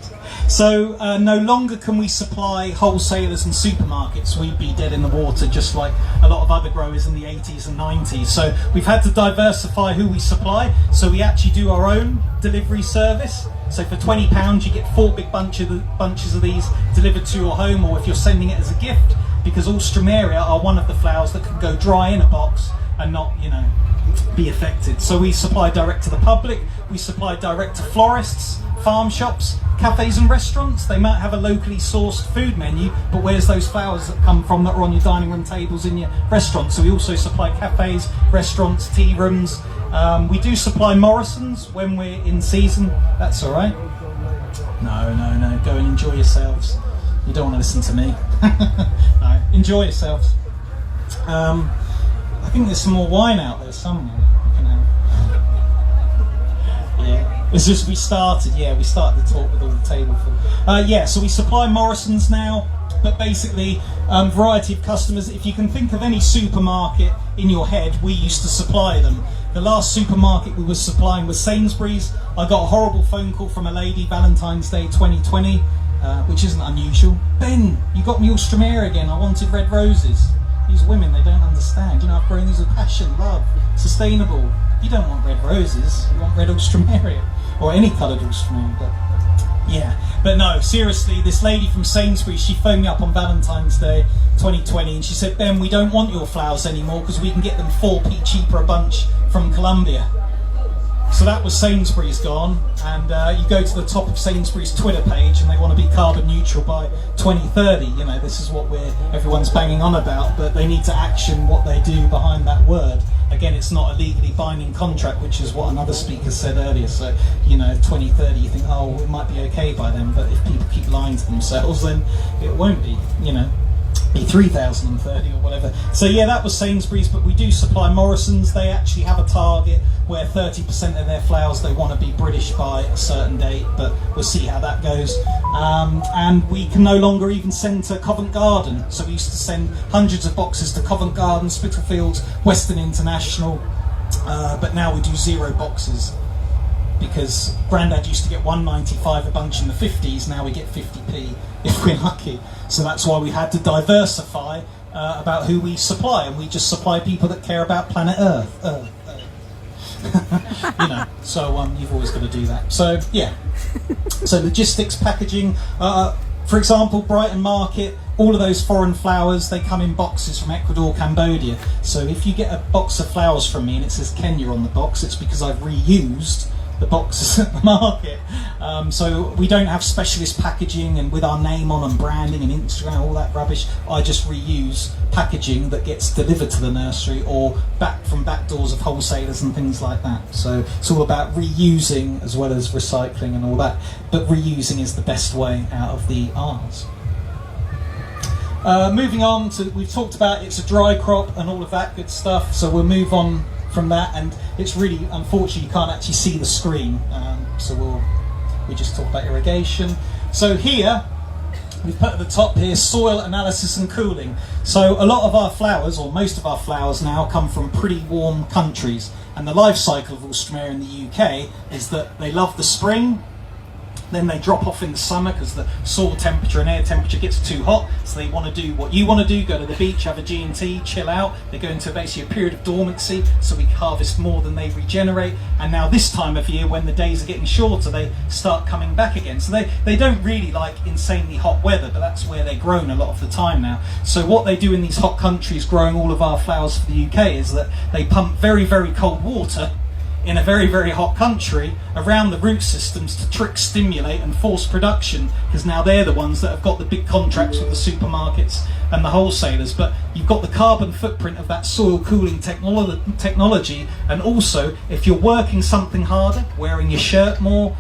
So no longer can we supply wholesalers and supermarkets. We'd be dead in the water, just like a lot of other growers in the 80s and 90s. So we've had to diversify who we supply. So we actually do our own delivery service. So for £20 you get 4 big bunches of these delivered to your home, or if you're sending it as a gift, because alstroemeria are one of the flowers that can go dry in a box and not, you know, be affected. So we supply direct to the public, we supply direct to florists, farm shops, cafes and restaurants. They might have a locally sourced food menu, but where's those flowers that come from that are on your dining room tables in your restaurant? So we also supply cafes, restaurants, tea rooms. We do supply Morrison's when we're in season. That's all right. No, go and enjoy yourselves. You don't want to listen to me. No, enjoy yourselves. I think there's some more wine out there somewhere. Yeah, it's just we started the talk with all the table full. So we supply Morrison's now, but basically variety of customers. If you can think of any supermarket in your head, we used to supply them. The last supermarket we were supplying was Sainsbury's. I got a horrible phone call from a lady, Valentine's Day 2020, which isn't unusual. Ben, you got me alstroemeria again. I wanted red roses. These women, they don't understand. You know, I've grown these with passion, love, sustainable. You don't want red roses, you want red alstroemeria, or any coloured alstroemeria. But yeah, but no, seriously, this lady from Sainsbury's, she phoned me up on Valentine's Day 2020, and she said, Ben, we don't want your flowers anymore because we can get them 4p cheaper a bunch from Colombia. So that was Sainsbury's gone, and you go to the top of Sainsbury's Twitter page and they want to be carbon neutral by 2030. You know, this is what everyone's banging on about, but they need to action what they do behind that word. Again, it's not a legally binding contract, which is what another speaker said earlier. So, you know, 2030, you think, oh, it might be okay by then, but if people keep lying to themselves, then it won't be, you know. Be 3030 or whatever. So yeah, that was Sainsbury's, but we do supply Morrison's. They actually have a target where 30% of their flowers they want to be British by a certain date, but we'll see how that goes. And we can no longer even send to Covent Garden. So we used to send hundreds of boxes to Covent Garden, Spitalfields, Western International, but now we do 0 boxes. Because Grandad used to get £1.95 a bunch in the 50s, now we get 50p if we're lucky. So that's why we had to diversify about who we supply, and we just supply people that care about planet Earth. You know, so you've always got to do that. So yeah, so logistics, packaging. For example, Brighton Market, all of those foreign flowers, they come in boxes from Ecuador, Cambodia. So if you get a box of flowers from me and it says Kenya on the box, it's because I've reused the boxes at the market. So we don't have specialist packaging and with our name on and branding and Instagram, all that rubbish. I just reuse packaging that gets delivered to the nursery or back from back doors of wholesalers and things like that. So it's all about reusing as well as recycling and all that, but reusing is the best way out of the R's. Moving on to, we've talked about it's a dry crop and all of that good stuff, so we'll move on from that, and it's really, unfortunately, you can't actually see the screen, so we just talk about irrigation. So here, we've put at the top here, soil analysis and cooling. So a lot of our flowers, or most of our flowers now, come from pretty warm countries, and the life cycle of alstroemeria in the UK is that they love the spring, then they drop off in the summer because the soil temperature and air temperature gets too hot, so they want to do what you want to do, go to the beach, have a G&T, chill out. They go into basically a period of dormancy, so we harvest more than they regenerate, and now this time of year when the days are getting shorter, they start coming back again. So they don't really like insanely hot weather, but that's where they're grown a lot of the time now. So what they do in these hot countries growing all of our flowers for the UK is that they pump very, very cold water in a very, very hot country around the root systems to trick, stimulate and force production, because now they're the ones that have got the big contracts with the supermarkets and the wholesalers. But you've got the carbon footprint of that soil cooling technology, and also if you're working something harder, wearing your shirt more,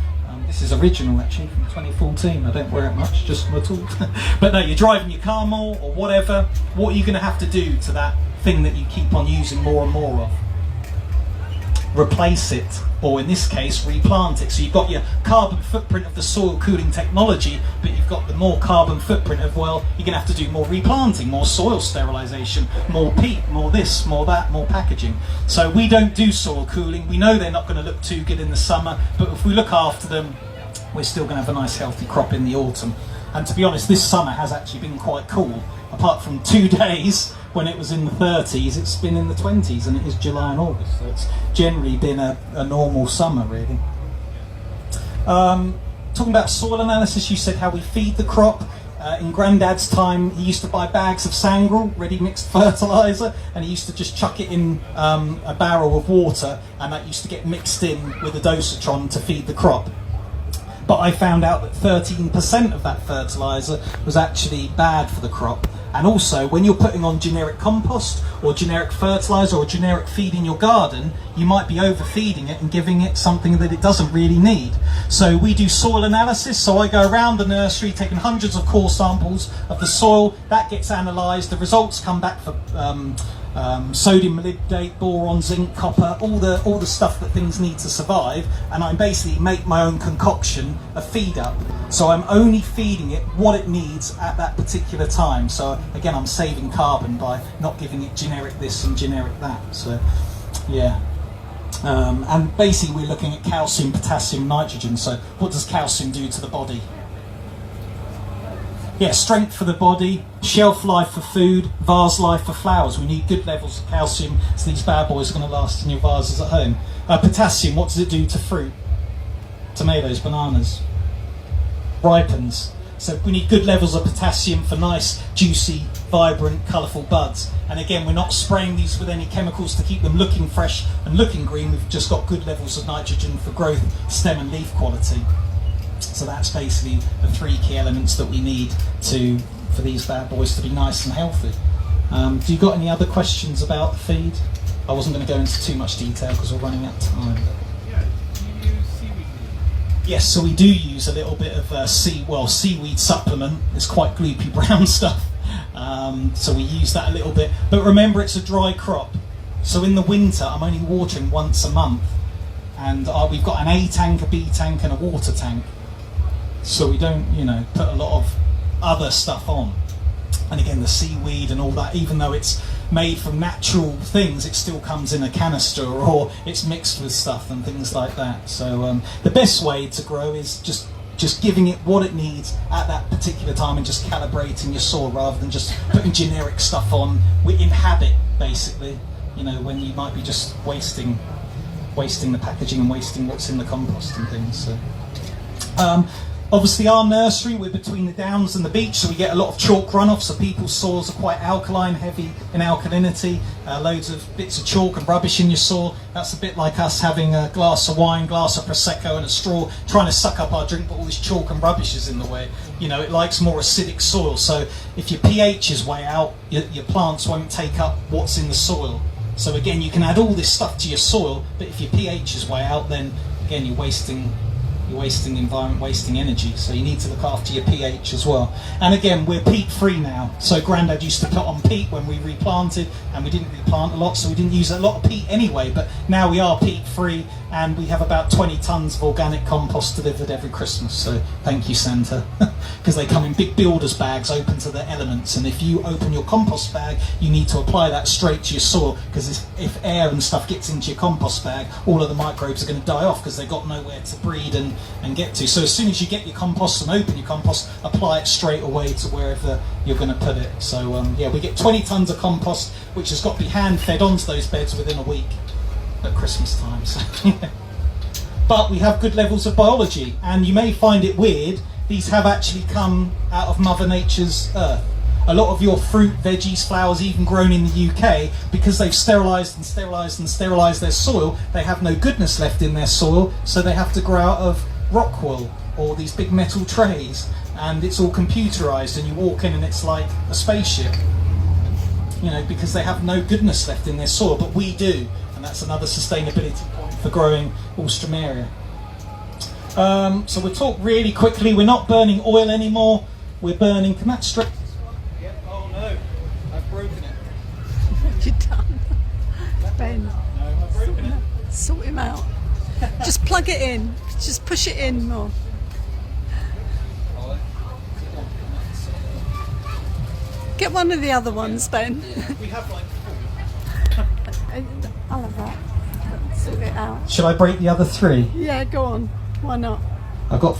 This is original actually from 2014. I don't wear it much, just my tools. But no, you're driving your car more or whatever. What are you going to have to do to that thing that you keep on using more and more of? Replace it, or in this case, replant it. So you've got your carbon footprint of the soil cooling technology, but you've got the more carbon footprint of, well, you're going to have to do more replanting, more soil sterilisation, more peat, more this, more that, more packaging. So we don't do soil cooling. We know they're not going to look too good in the summer, but if we look after them, we're still going to have a nice healthy crop in the autumn. And to be honest, this summer has actually been quite cool. Apart from 2 days when it was in the 30s, it's been in the 20s, and it is July and August, so it's generally been a normal summer, really. Talking about soil analysis, you said how we feed the crop. In Grandad's time, he used to buy bags of sangrel, ready mixed fertiliser, and he used to just chuck it in a barrel of water, and that used to get mixed in with a dosatron to feed the crop. But I found out that 13% of that fertiliser was actually bad for the crop. And also, when you're putting on generic compost or generic fertiliser or generic feed in your garden, you might be overfeeding it and giving it something that it doesn't really need. So we do soil analysis. So I go around the nursery taking hundreds of core samples of the soil. That gets analysed. The results come back for sodium, molybdate, boron, zinc, copper, all the stuff that things need to survive, and I basically make my own concoction, a feed up. So I'm only feeding it what it needs at that particular time. So again, I'm saving carbon by not giving it generic this and generic that. So yeah. And basically we're looking at calcium, potassium, nitrogen. So what does calcium do to the body? Yeah, strength for the body, shelf life for food, vase life for flowers. We need good levels of calcium, so these bad boys are going to last in your vases at home. Potassium, what does it do to fruit? Tomatoes, bananas. Ripens. So we need good levels of potassium for nice, juicy, vibrant, colourful buds. And again, we're not spraying these with any chemicals to keep them looking fresh and looking green. We've just got good levels of nitrogen for growth, stem and leaf quality. So that's basically the 3 key elements that we need for these bad boys to be nice and healthy. Do you got any other questions about the feed? I wasn't going to go into too much detail because we're running out of time. Yeah, do you use seaweed? Yes, so we do use a little bit of seaweed supplement. It's quite gloopy brown stuff. So we use that a little bit. But remember, it's a dry crop. So in the winter, I'm only watering once a month. And we've got an A tank, a B tank and a water tank. So we don't, put a lot of other stuff on. And again, the seaweed and all that, even though it's made from natural things, it still comes in a canister or it's mixed with stuff and things like that. So the best way to grow is just giving it what it needs at that particular time and just calibrating your soil rather than just putting generic stuff on. We inhabit, basically, when you might be just wasting the packaging and wasting what's in the compost and things. So. Obviously our nursery, we're between the downs and the beach, so we get a lot of chalk runoff, so people's soils are quite alkaline, heavy in alkalinity, loads of bits of chalk and rubbish in your soil. That's a bit like us having a glass of wine, glass of Prosecco and a straw, trying to suck up our drink, but all this chalk and rubbish is in the way. It likes more acidic soil, so if your pH is way out, your plants won't take up what's in the soil. So again, you can add all this stuff to your soil, but if your pH is way out, then again, you're wasting the environment, wasting energy, so you need to look after your pH as well. And again, we're peat free now, so Grandad used to put on peat when we replanted, and we didn't replant a lot, so we didn't use a lot of peat anyway, but now we are peat free, and we have about 20 tonnes of organic compost delivered every Christmas, so thank you, Santa, because they come in big builder's bags open to the elements, and if you open your compost bag, you need to apply that straight to your soil, because if air and stuff gets into your compost bag, all of the microbes are going to die off because they've got nowhere to breed and get to. So as soon as you get your compost and open your compost, apply it straight away to wherever you're going to put it. So yeah, we get 20 tonnes of compost, which has got to be hand fed onto those beds within a week at Christmas time. So, but we have good levels of biology, and you may find it weird, these have actually come out of Mother Nature's earth. A lot of your fruit, veggies, flowers, even grown in the UK, because they've sterilised and sterilised and sterilised their soil, they have no goodness left in their soil, so they have to grow out of rock wool or these big metal trays, and it's all computerised, and you walk in and it's like a spaceship, because they have no goodness left in their soil, but we do, and that's another sustainability point for growing alstroemeria. So we'll talk really quickly. We're not burning oil anymore. We're burning. Can that straight? Yep. Oh no, I've broken it. What you done? Ben, No, I've broken it. sort him out. Just plug it in. Just push it in more. Get one of the other ones, Ben. We have like 4. I'll have that. Sort it out. Should I break the other 3? Yeah, go on. Why not? I've got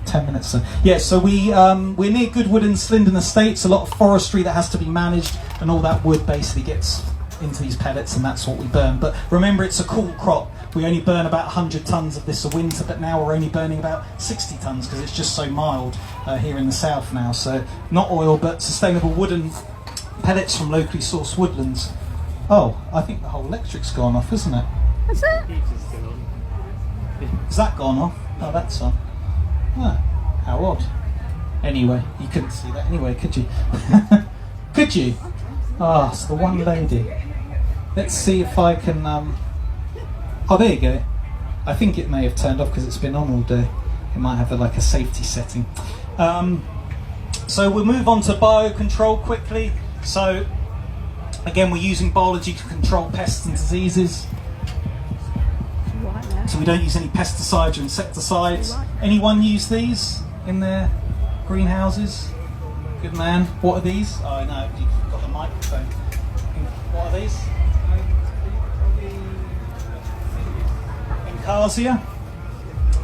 10 minutes. Yeah, so we're near Goodwood and Slindon Estates. A lot of forestry that has to be managed, and all that wood basically gets into these pellets, and that's what we burn. But remember, it's a cool crop. We only burn about 100 tonnes of this a winter, but now we're only burning about 60 tonnes because it's just so mild here in the south now. So not oil, but sustainable wooden pellets from locally sourced woodlands. Oh, I think the whole electric's gone off, isn't it? Is it? Has that gone off? Oh, that's on. Ah, how odd. Anyway, you couldn't see that anyway, could you? Could you? Ah, so the one lady. Let's see if I can... Oh, there you go. I think it may have turned off because it's been on all day. It might have like a safety setting. So we'll move on to biocontrol quickly. So, again, we're using biology to control pests and diseases. Right now. So we don't use any pesticides or insecticides. Anyone use these in their greenhouses? Good man. What are these? Oh no, you've got the microphone. What are these? Incarsia.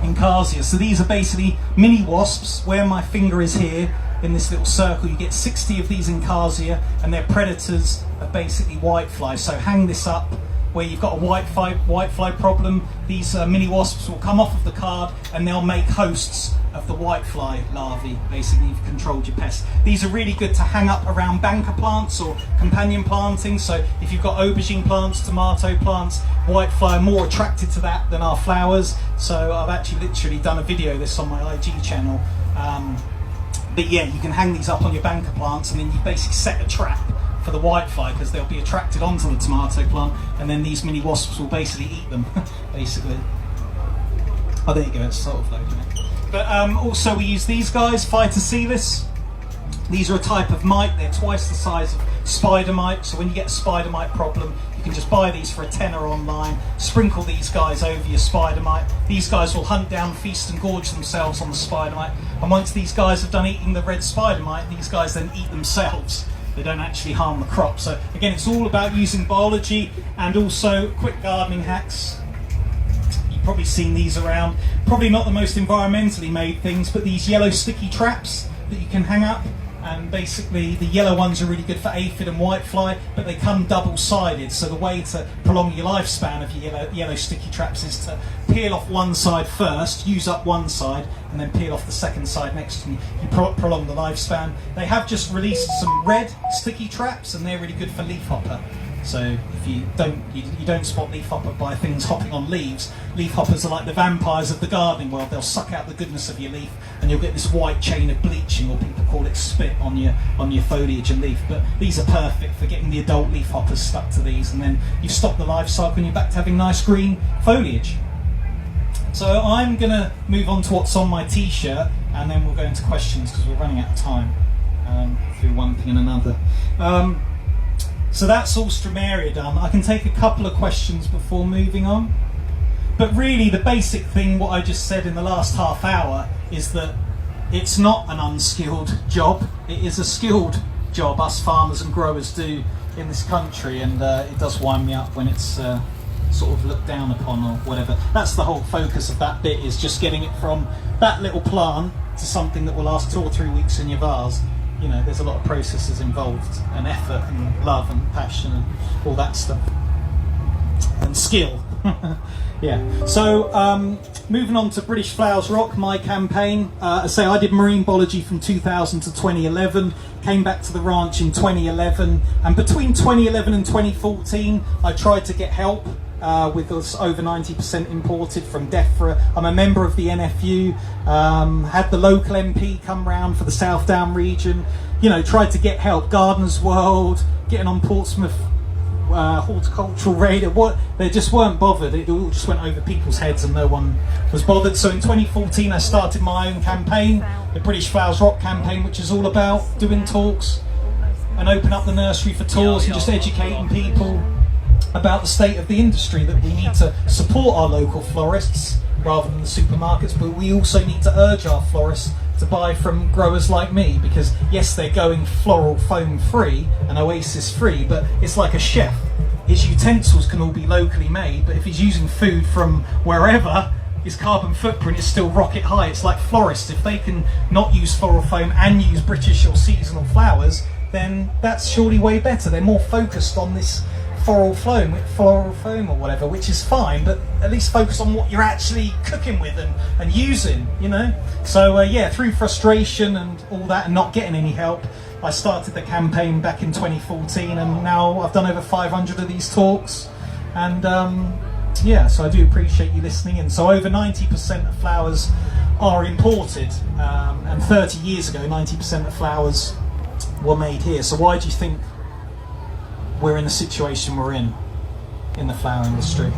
Incarsia. So these are basically mini wasps. Where my finger is here, in this little circle, you get 60 of these Incarsia, and they're predators of basically whiteflies. So hang this up where you've got a whitefly problem. These mini wasps will come off of the card and they'll make hosts of the whitefly larvae. Basically, you've controlled your pests. These are really good to hang up around banker plants or companion planting. So if you've got aubergine plants, tomato plants, whitefly are more attracted to that than our flowers. So I've actually literally done a video of this on my IG channel. But yeah, you can hang these up on your banker plants, and then you basically set a trap for the whitefly because they'll be attracted onto the tomato plant, and then these mini wasps will basically eat them. Basically. Oh, there you go. It's sort of loading it. But also we use these guys, Phytocelis. These are a type of mite. They're twice the size of spider mite. So when you get a spider mite problem, you can just buy these for £10 online. Sprinkle these guys over your spider mite. These guys will hunt down, feast and gorge themselves on the spider mite. And once these guys have done eating the red spider mite, these guys then eat themselves. They don't actually harm the crop. So again, it's all about using biology and also quick gardening hacks. You've probably seen these around. Probably not the most environmentally made things, but these yellow sticky traps that you can hang up. And basically the yellow ones are really good for aphid and whitefly, but they come double-sided. So the way to prolong your lifespan of your yellow sticky traps is to peel off one side first, use up one side, and then peel off the second side next to you. You prolong the lifespan. They have just released some red sticky traps, and they're really good for leafhopper. So if you don't spot leafhopper by things hopping on leaves. Leafhoppers are like the vampires of the gardening world. They'll suck out the goodness of your leaf, and you'll get this white chain of bleaching, or people call it spit, on your foliage and leaf. But these are perfect for getting the adult leafhoppers stuck to these, and then you've stopped the life cycle and you're back to having nice green foliage. So I'm going to move on to what's on my t-shirt, and then we'll go into questions because we're running out of time through one thing and another. So that's alstroemeria done. I can take a couple of questions before moving on. But really the basic thing, what I just said in the last half hour, is that it's not an unskilled job. It is a skilled job us farmers and growers do in this country, and it does wind me up when it's sort of looked down upon or whatever. That's the whole focus of that bit, is just getting it from that little plant to something that will last 2 or 3 weeks in your vase. You know, there's a lot of processes involved, and effort and love and passion and all that stuff. And skill. Yeah. So moving on to British Flowers Rock, my campaign. I did marine biology from 2000 to 2011, came back to the ranch in 2011, and between 2011 and 2014 I tried to get help with us over 90% imported from DEFRA. I'm a member of the NFU, had the local MP come round for the South Down region, you know, tried to get help. Gardeners World, getting on Portsmouth horticultural radio. What, they just weren't bothered. It all just went over people's heads and no one was bothered. So in 2014 I started my own campaign, the British Flowers Rock campaign, which is all about doing talks and open up the nursery for tours and just educating people about the state of the industry, that we need to support our local florists rather than the supermarkets, but we also need to urge our florists to buy from growers like me, because yes, they're going floral foam free and oasis free, but it's like a chef. His utensils can all be locally made, but if he's using food from wherever, his carbon footprint is still rocket high. It's like florists. If they can not use floral foam and use British or seasonal flowers, then that's surely way better. They're more focused on this floral foam or whatever, which is fine, but at least focus on what you're actually cooking with and using, you know. So yeah, through frustration and all that and not getting any help, I started the campaign back in 2014, and now I've done over 500 of these talks, and yeah, so I do appreciate you listening in. So over 90% of flowers are imported, and 30 years ago 90% of flowers were made here. So why do you think we're in the situation we're in the flower industry?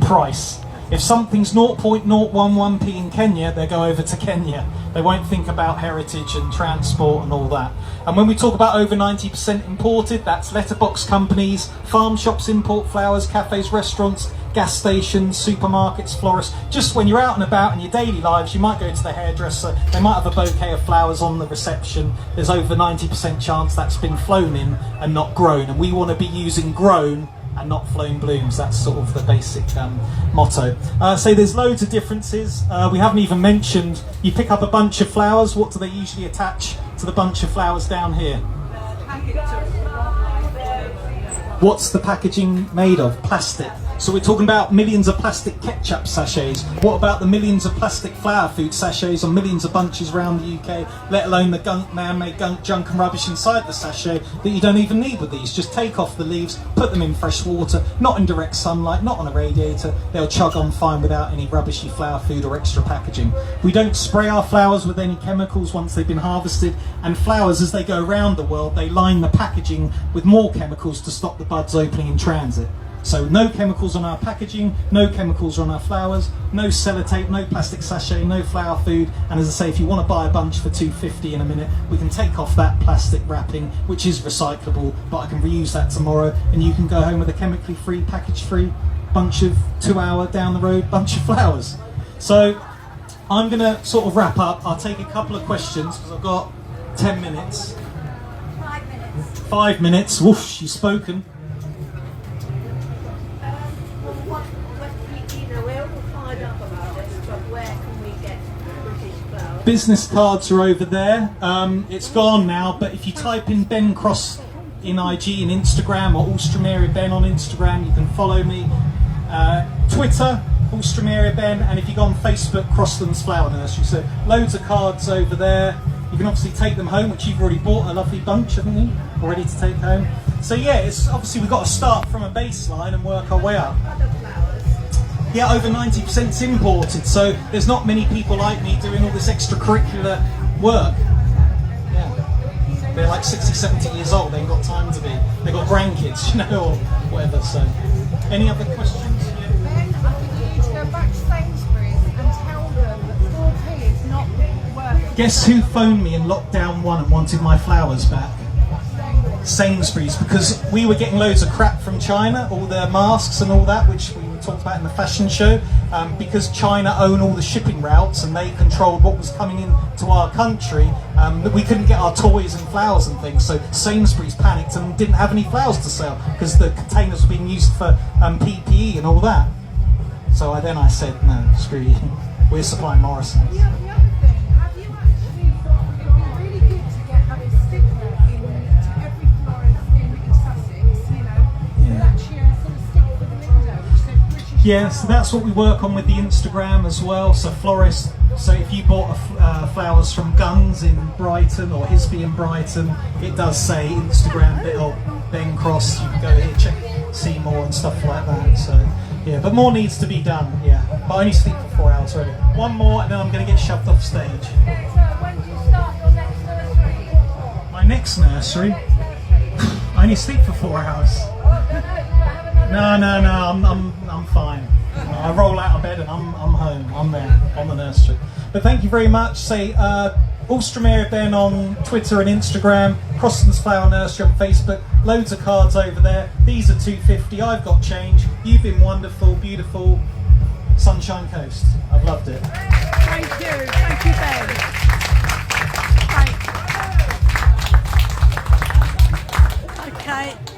Price. If something's 0.011p in Kenya, they go over to Kenya. They won't think about heritage and transport and all that. And when we talk about over 90% imported, that's letterbox companies, farm shops import flowers, cafes, restaurants, gas stations, supermarkets, florists. Just when you're out and about in your daily lives, you might go to the hairdresser, they might have a bouquet of flowers on the reception. There's over 90% chance that's been flown in and not grown. And we want to be using grown and not flown blooms. That's sort of the basic motto. So there's loads of differences. We haven't even mentioned, you pick up a bunch of flowers, what do they usually attach to the bunch of flowers down here? What's the packaging made of? Plastic. So we're talking about millions of plastic ketchup sachets. What about the millions of plastic flower food sachets on millions of bunches around the UK, let alone the man-made junk and rubbish inside the sachet that you don't even need with these? Just take off the leaves, put them in fresh water, not in direct sunlight, not on a radiator. They'll chug on fine without any rubbishy flower food or extra packaging. We don't spray our flowers with any chemicals once they've been harvested, and flowers, as they go around the world, they line the packaging with more chemicals to stop the buds opening in transit. So no chemicals on our packaging, no chemicals on our flowers, no sellotape, no plastic sachet, no flower food. And as I say, if you want to buy a bunch for $2.50 in a minute, we can take off that plastic wrapping, which is recyclable, but I can reuse that tomorrow, and you can go home with a chemically free, package free bunch of 2 hour down the road bunch of flowers. So I'm going to sort of wrap up. I'll take a couple of questions because I've got 10 minutes. 5 minutes. 5 minutes. Whoosh, she's spoken. We're all fired up about this, but where can we get British flowers? Business cards are over there. It's gone now, but if you type in Ben Cross in IG and Instagram, or alstroemeria Ben on Instagram, you can follow me. Twitter, alstroemeria Ben, and if you go on Facebook, Crosslands Flower Nursery. So loads of cards over there. You can obviously take them home, which you've already bought a lovely bunch, haven't you? All ready to take home. So yeah, it's obviously we've got to start from a baseline and work our way up. Other flowers. Yeah, over 90% is imported, so there's not many people like me doing all this extracurricular work. Yeah. They're like 60, 70 years old, they ain't got time to be. They've got grandkids, you know, or whatever, so. Any other questions? Ben, I think you need to go back to Sainsbury's and tell them that 4p is not worth. Guess who phoned me in lockdown 1 and wanted my flowers back? Sainsbury's, because we were getting loads of crap from China, all their masks and all that, which we talked about in the fashion show, because China own all the shipping routes and they controlled what was coming into our country, that we couldn't get our toys and flowers and things, so Sainsbury's panicked and didn't have any flowers to sell because the containers were being used for PPE and all that. So I said, no, screw you, we're supplying Morrison's. The other thing, have you actually thought it would be really good to get a sticker to every florist in Sussex, you know, with actually a sort of stick for the window which said British. Yeah, so that's what we work on with the Instagram as well. So florists, so if you bought flowers from Guns in Brighton or Hisby in Brighton, it does say Instagram little Ben Cross. You can go here, check, see more and stuff like that. So yeah, but more needs to be done. Yeah, but I only sleep for 4 hours already. One more, and then I'm going to get shoved off stage. Okay, so when do you start your next nursery? My next nursery, I only sleep for 4 hours. No, I'm fine. I roll out of bed and I'm home. I'm there on the nursery. But thank you very much. Say alstroemeria Ben on Twitter and Instagram, Crosslands Flower Nursery on Facebook. Loads of cards over there. These are $2.50. I've got change. You've been wonderful, beautiful. Sunshine Coast. I've loved it. Thank you. Thank you, Ben. Thanks. Okay.